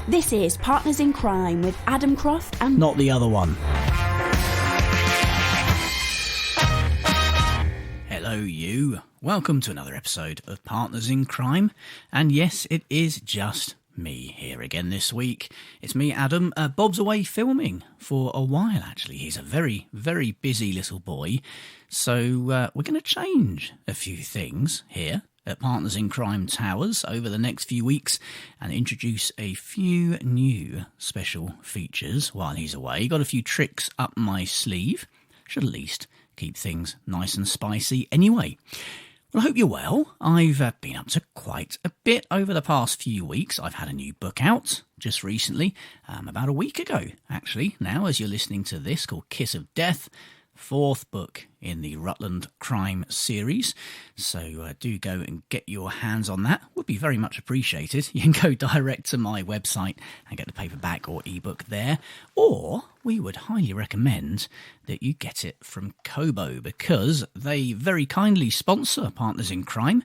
This is Partners in Crime with Adam Croft and... Not the other one. Hello, you. Welcome to another episode of Partners in Crime. And yes, it is just me here again this week. It's me, Adam. Bob's away filming for a while, actually. He's a very, very busy little boy. So we're going to change a few things here at Partners in Crime Towers over the next few weeks and introduce a few new special features while he's away. Got a few tricks up my sleeve. Should at least keep things nice and spicy anyway. Well, I hope you're well. I've been up to quite a bit over the past few weeks. I've had a new book out just recently, about a week ago, actually, now as you're listening to this, called Kiss of Death, fourth book in the Rutland Crime series. So do go and get your hands on that. Would be very much appreciated. You can go direct to my website and get the paperback or ebook there. Or we would highly recommend that you get it from Kobo, because they very kindly sponsor Partners in Crime.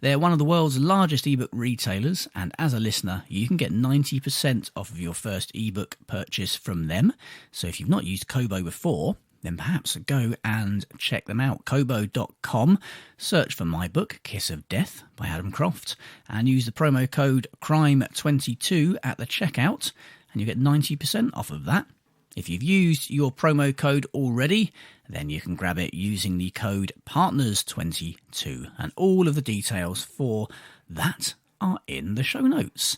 They're one of the world's largest ebook retailers, and as a listener, you can get 90% off of your first ebook purchase from them. So if you've not used Kobo before, then perhaps go and check them out. Kobo.com, search for my book, Kiss of Death by Adam Croft, and use the promo code CRIME22 at the checkout, and you get 90% off of that. If you've used your promo code already, then you can grab it using the code PARTNERS22, and all of the details for that are in the show notes.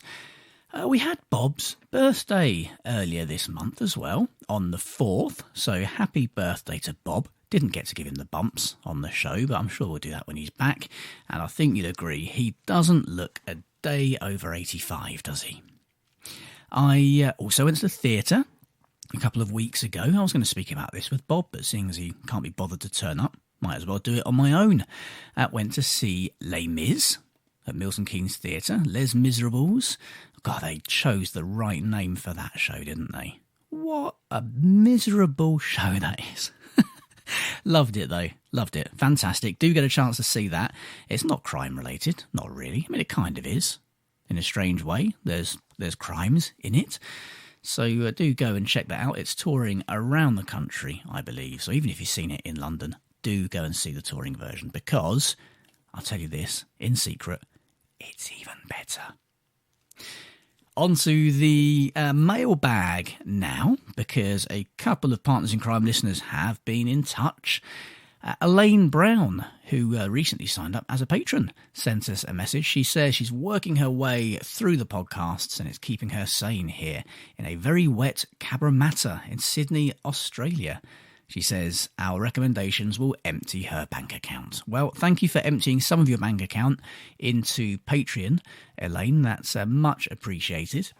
We had Bob's birthday earlier this month as well, on the 4th, so happy birthday to Bob. Didn't get to give him the bumps on the show, but I'm sure we'll do that when he's back. And I think you'd agree, he doesn't look a day over 85, does he? I also went to the theatre a couple of weeks ago. I was going to speak about this with Bob, but seeing as he can't be bothered to turn up, might as well do it on my own. Went to see Les Mis at Milton Keynes Theatre, Les Miserables. God, they chose the right name for that show, didn't they? What a miserable show that is. Loved it, though. Loved it. Fantastic. Do get a chance to see that. It's not crime-related. Not really. I mean, it kind of is. In a strange way. There's crimes in it. So do go and check that out. It's touring around the country, I believe. So even if you've seen it in London, do go and see the touring version. Because, I'll tell you this, in secret, it's even better. Onto the mailbag now, because a couple of Partners in Crime listeners have been in touch. Elaine Brown, who recently signed up as a patron, sent us a message. She says she's working her way through the podcasts and it's keeping her sane here in a very wet Cabramatta in Sydney, Australia. She says, our recommendations will empty her bank account. Well, thank you for emptying some of your bank account into Patreon, Elaine. That's much appreciated.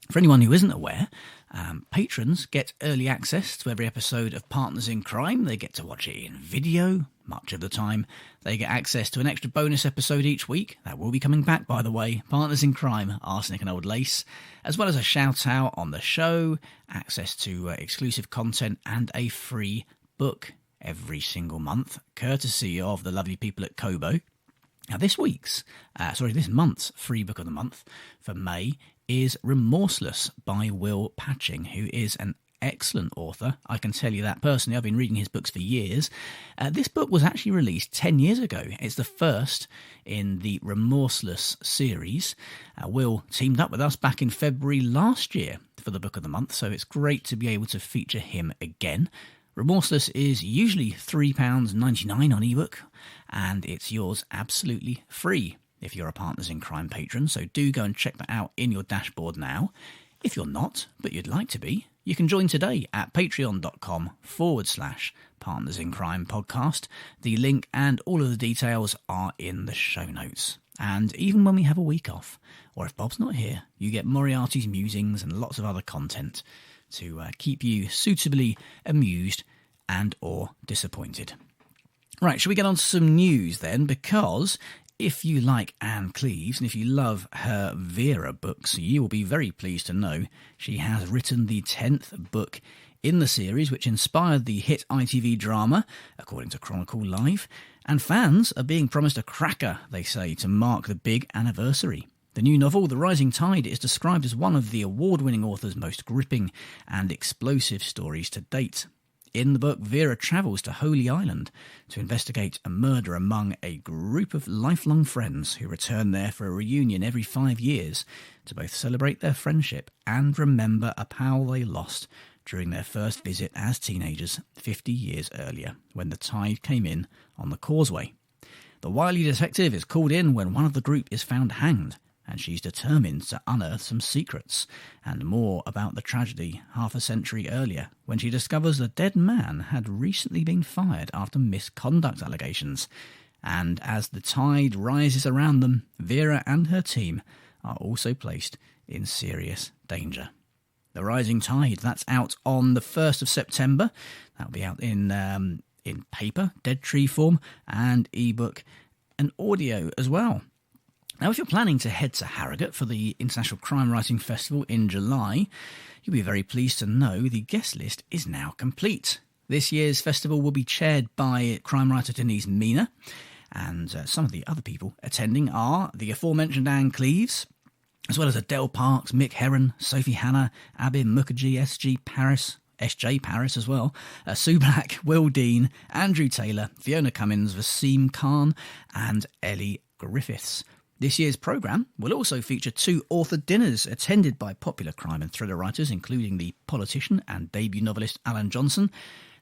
For anyone who isn't aware, patrons get early access to every episode of Partners in Crime. They get to watch it in video much of the time. They get access to an extra bonus episode each week. That will be coming back, by the way. Partners in Crime, Arsenic and Old Lace. As well as a shout out on the show, access to exclusive content and a free book every single month, courtesy of the lovely people at Kobo. Now this month's free book of the month for May is Remorseless by Will Patching, who is an excellent author. I can tell you that personally. I've been reading his books for years. This book was actually released 10 years ago. It's the first in the Remorseless series. Will teamed up with us back in February last year for the book of the month, so it's great to be able to feature him again. Remorseless is usually £3.99 on ebook, and it's yours absolutely free if you're a Partners in Crime patron, so do go and check that out in your dashboard now. If you're not, but you'd like to be, you can join today at patreon.com/Partners in Crime podcast. The link and all of the details are in the show notes. And even when we have a week off, or if Bob's not here, you get Moriarty's musings and lots of other content to keep you suitably amused and or disappointed. Right, shall we get on to some news then? Because if you like Anne Cleves and if you love her Vera books, you will be very pleased to know she has written the 10th book in the series, which inspired the hit ITV drama, according to Chronicle Live, and fans are being promised a cracker, they say, to mark the big anniversary. The new novel, The Rising Tide, is described as one of the award-winning author's most gripping and explosive stories to date. In the book, Vera travels to Holy Island to investigate a murder among a group of lifelong friends who return there for a reunion every 5 years to both celebrate their friendship and remember a pal they lost during their first visit as teenagers 50 years earlier, when the tide came in on the causeway. The wily detective is called in when one of the group is found hanged, and she's determined to unearth some secrets and more about the tragedy half a century earlier, when she discovers the dead man had recently been fired after misconduct allegations. And as the tide rises around them, Vera and her team are also placed in serious danger. The Rising Tide, that's out on the 1st of September. That'll be out in paper, dead tree form, and ebook and audio as well. Now, if you're planning to head to Harrogate for the International Crime Writing Festival in July, you'll be very pleased to know the guest list is now complete. This year's festival will be chaired by crime writer Denise Mina, and some of the other people attending are the aforementioned Anne Cleeves, as well as Adele Parks, Mick Herron, Sophie Hannah, Abim Mukherjee, SJ Paris as well, Sue Black, Will Dean, Andrew Taylor, Fiona Cummins, Vaseem Khan, and Ellie Griffiths. This year's programme will also feature 2 author dinners attended by popular crime and thriller writers, including the politician and debut novelist Alan Johnson,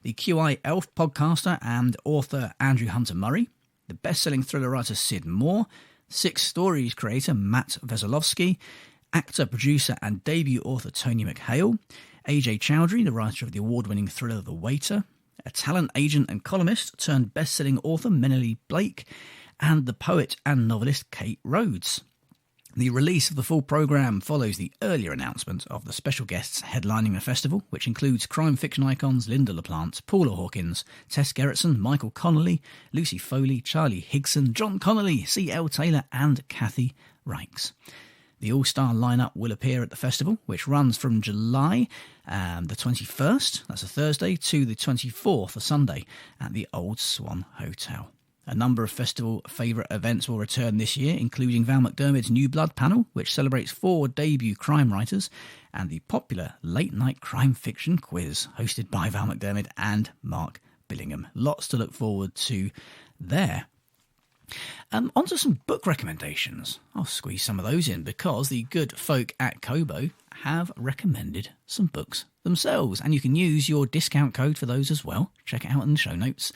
the QI Elf podcaster and author Andrew Hunter Murray, the best-selling thriller writer Sid Moore, Six Stories creator Matt Veselovsky, actor, producer and debut author Tony McHale, AJ Chowdhury, the writer of the award-winning thriller The Waiter, a talent agent and columnist turned best-selling author Meneley Blake, and the poet and novelist Kate Rhodes. The release of the full programme follows the earlier announcement of the special guests headlining the festival, which includes crime fiction icons Linda LaPlante, Paula Hawkins, Tess Gerritsen, Michael Connolly, Lucy Foley, Charlie Higson, John Connolly, C.L. Taylor and Kathy Reichs. The all-star lineup will appear at the festival, which runs from July the 21st, that's a Thursday, to the 24th, a Sunday, at the Old Swan Hotel. A number of festival favourite events will return this year, including Val McDermid's New Blood panel, which celebrates 4 debut crime writers, and the popular late-night crime fiction quiz, hosted by Val McDermid and Mark Billingham. Lots to look forward to there. On to some book recommendations. I'll squeeze some of those in because the good folk at Kobo have recommended some books themselves, and you can use your discount code for those as well. Check it out in the show notes.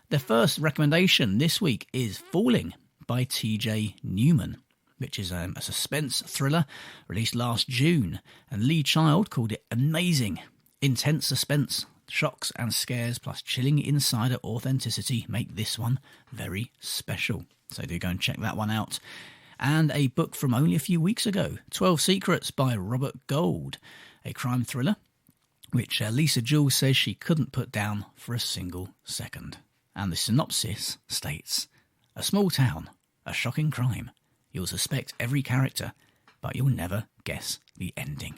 The first recommendation this week is Falling by TJ Newman, which is a suspense thriller released last June, and Lee Child called it amazing. Intense suspense, shocks and scares plus chilling insider authenticity make this one very special. So do go and check that one out. And a book from only a few weeks ago, 12 Secrets by Robert Gold, a crime thriller, which Lisa Jules says she couldn't put down for a single second. And the synopsis states, a small town, a shocking crime. You'll suspect every character, but you'll never guess the ending.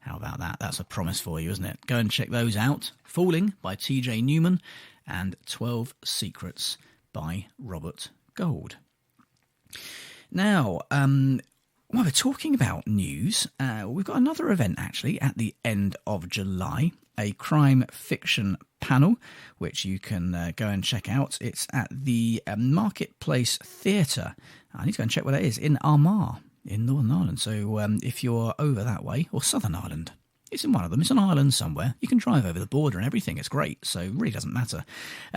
How about that? That's a promise for you, isn't it? Go and check those out. Falling by TJ Newman and 12 Secrets by Robert Gold. Now, while we're talking about news, we've got another event actually at the end of July, a crime fiction panel, which you can go and check out. It's at the Marketplace Theatre. I need to go and check where that is, in Armagh, in Northern Ireland. So if you're over that way, or Southern Ireland, it's in one of them. It's an island somewhere. You can drive over the border and everything. It's great, so it really doesn't matter.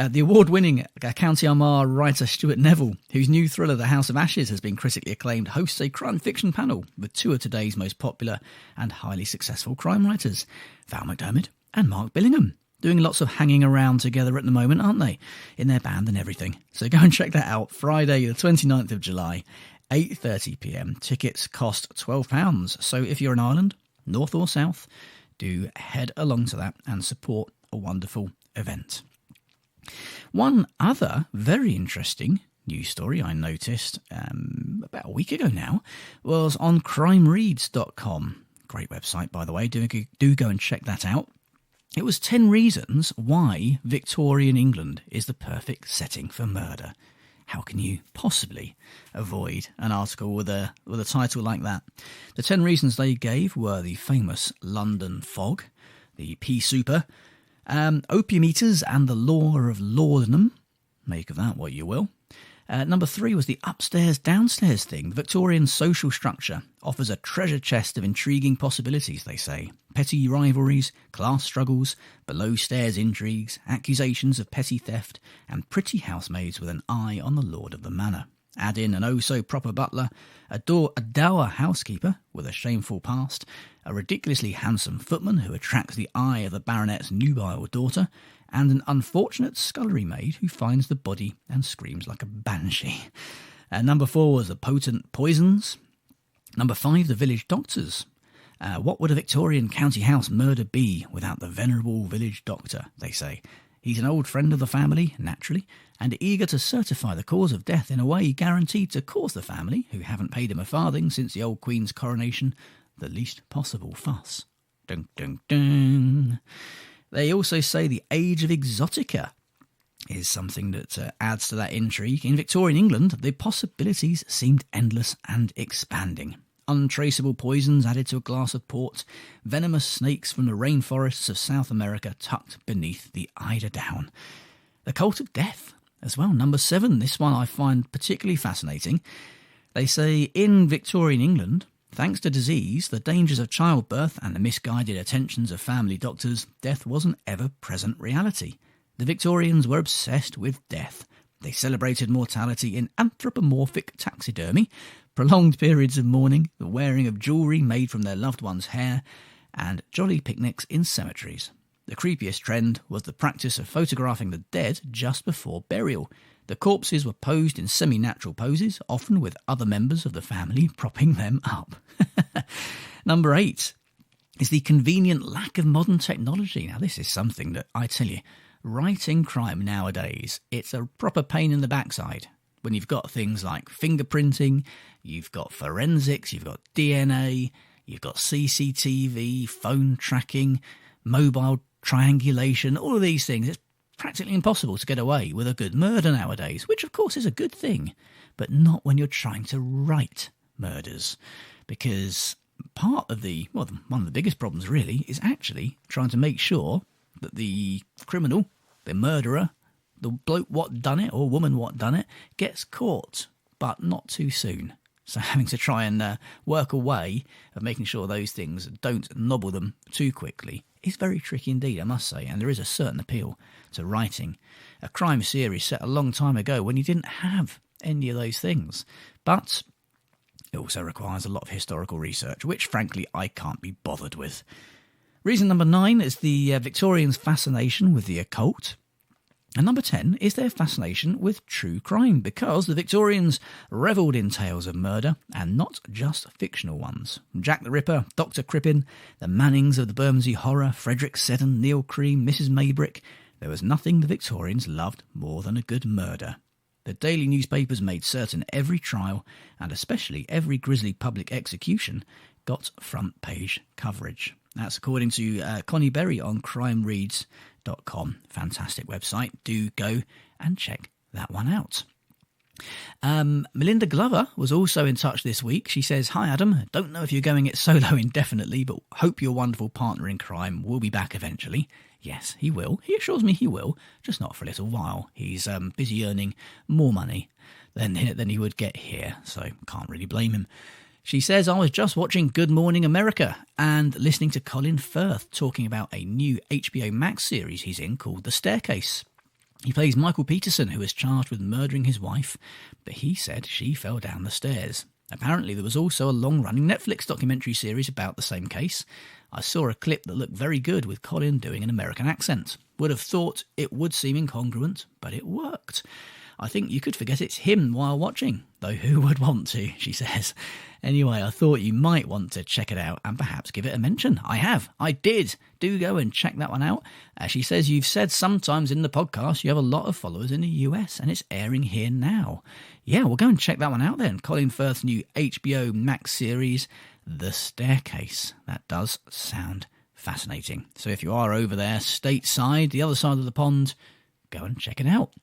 The award-winning County Armagh writer Stuart Neville, whose new thriller The House of Ashes has been critically acclaimed, hosts a crime fiction panel with 2 of today's most popular and highly successful crime writers, Val McDermid and Mark Billingham, doing lots of hanging around together at the moment, aren't they? In their band and everything. So go and check that out. Friday, the 29th of July, 8:30pm. Tickets cost £12. So if you're in Ireland, north or south, do head along to that and support a wonderful event. One other very interesting news story I noticed about a week ago now was on crimereads.com. Great website, by the way. Do go and check that out. It was 10 reasons why Victorian England is the perfect setting for murder. how can you possibly avoid an article with a title like that? The 10 reasons they gave were the famous London fog, the pea super, opium eaters and the law of laudanum. Make of that what you will. Number 3 was the upstairs-downstairs thing. The Victorian social structure offers a treasure chest of intriguing possibilities, they say. Petty rivalries, class struggles, below-stairs intrigues, accusations of petty theft, and pretty housemaids with an eye on the lord of the manor. Add in an oh-so-proper butler, a dour housekeeper with a shameful past, a ridiculously handsome footman who attracts the eye of the baronet's nubile daughter, and an unfortunate scullery maid who finds the body and screams like a banshee. Number 4 was the potent poisons. Number 5, the village doctors. What would a Victorian county house murder be without the venerable village doctor, they say. He's an old friend of the family, naturally, and eager to certify the cause of death in a way guaranteed to cause the family, who haven't paid him a farthing since the old Queen's coronation, the least possible fuss. Dun, dun, dun. They also say the age of exotica is something that adds to that intrigue. In Victorian England, the possibilities seemed endless and expanding. Untraceable poisons added to a glass of port, venomous snakes from the rainforests of South America tucked beneath the eider down. The cult of death as well. Number 7, this one I find particularly fascinating. They say in Victorian England, thanks to disease, the dangers of childbirth and the misguided attentions of family doctors, death was an ever-present reality. The Victorians were obsessed with death. They celebrated mortality in anthropomorphic taxidermy, prolonged periods of mourning, the wearing of jewellery made from their loved one's hair, and jolly picnics in cemeteries. The creepiest trend was the practice of photographing the dead just before burial. The corpses were posed in semi-natural poses, often with other members of the family propping them up. Number 8 is the convenient lack of modern technology. Now, this is something that, I tell you, writing crime nowadays, it's a proper pain in the backside. When you've got things like fingerprinting, you've got forensics, you've got DNA, you've got CCTV, phone tracking, mobile triangulation, all of these things. It's practically impossible to get away with a good murder nowadays, which of course is a good thing, but not when you're trying to write murders. Because one of the biggest problems really is actually trying to make sure that the criminal, the murderer, the bloke what done it, or woman what done it, gets caught, but not too soon. So having to try and work a way of making sure those things don't nobble them too quickly is very tricky indeed, I must say, and there is a certain appeal to writing a crime series set a long time ago when you didn't have any of those things. But it also requires a lot of historical research, which frankly I can't be bothered with. Reason number 9 is the Victorians' fascination with the occult. And number 10 is their fascination with true crime, because the Victorians revelled in tales of murder, and not just fictional ones. Jack the Ripper, Dr. Crippen, the Mannings of the Bermondsey Horror, Frederick Seddon, Neil Cream, Mrs. Maybrick. There was nothing the Victorians loved more than a good murder. The daily newspapers made certain every trial, and especially every grisly public execution, got front page coverage. That's according to Connie Berry on crimereads.com. Fantastic website. Do go and check that one out. Melinda Glover was also in touch this week. She says, "Hi Adam, don't know if you're going it solo indefinitely, but hope your wonderful partner in crime will be back eventually." Yes, he will. He assures me he will, just not for a little while. He's busy earning more money than he would get here, so can't really blame him. She says, "I was just watching Good Morning America and listening to Colin Firth talking about a new HBO Max series he's in called The Staircase. He plays Michael Peterson, who is charged with murdering his wife, but he said she fell down the stairs. Apparently there was also a long-running Netflix documentary series about the same case. I saw a clip that looked very good with Colin doing an American accent. Would have thought it would seem incongruent, but it worked. I think you could forget it's him while watching, though who would want to," she says. Anyway, I thought you might want to check it out and perhaps give it a mention. I did. Do go and check that one out. She says, "You've said sometimes in the podcast you have a lot of followers in the US and it's airing here now." Yeah, we'll go and check that one out then. Colin Firth's new HBO Max series, The Staircase. That does sound fascinating. So if you are over there, stateside, the other side of the pond, go and check it out.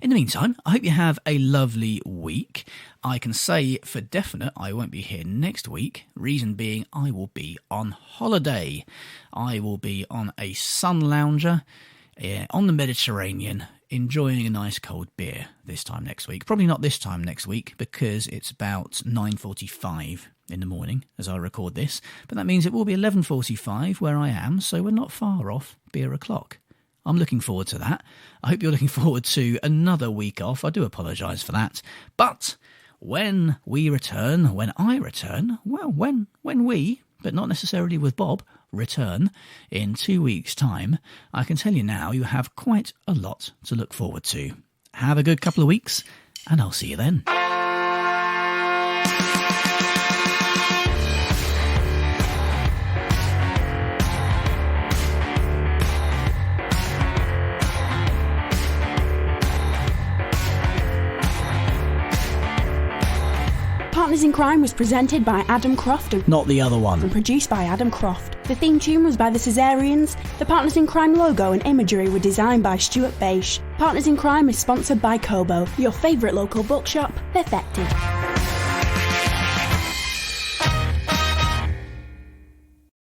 In the meantime, I hope you have a lovely week. I can say for definite I won't be here next week. Reason being, I will be on holiday. I will be on a sun lounger on the Mediterranean, enjoying a nice cold beer this time next week. Probably not this time next week because it's about 9:45 in the morning as I record this. But that means it will be 11:45 where I am, so we're not far off beer o'clock. I'm looking forward to that. I hope you're looking forward to another week off. I do apologise for that. But when I return, well, when we, but not necessarily with Bob, return in 2 weeks' time, I can tell you now you have quite a lot to look forward to. Have a good couple of weeks, and I'll see you then. Partners in Crime was presented by Adam Croft and Not the other one. produced by Adam Croft. The theme tune was by the Caesareans. The Partners in Crime logo and imagery were designed by Stuart Bache. Partners in Crime is sponsored by Kobo, your favourite local bookshop, perfected.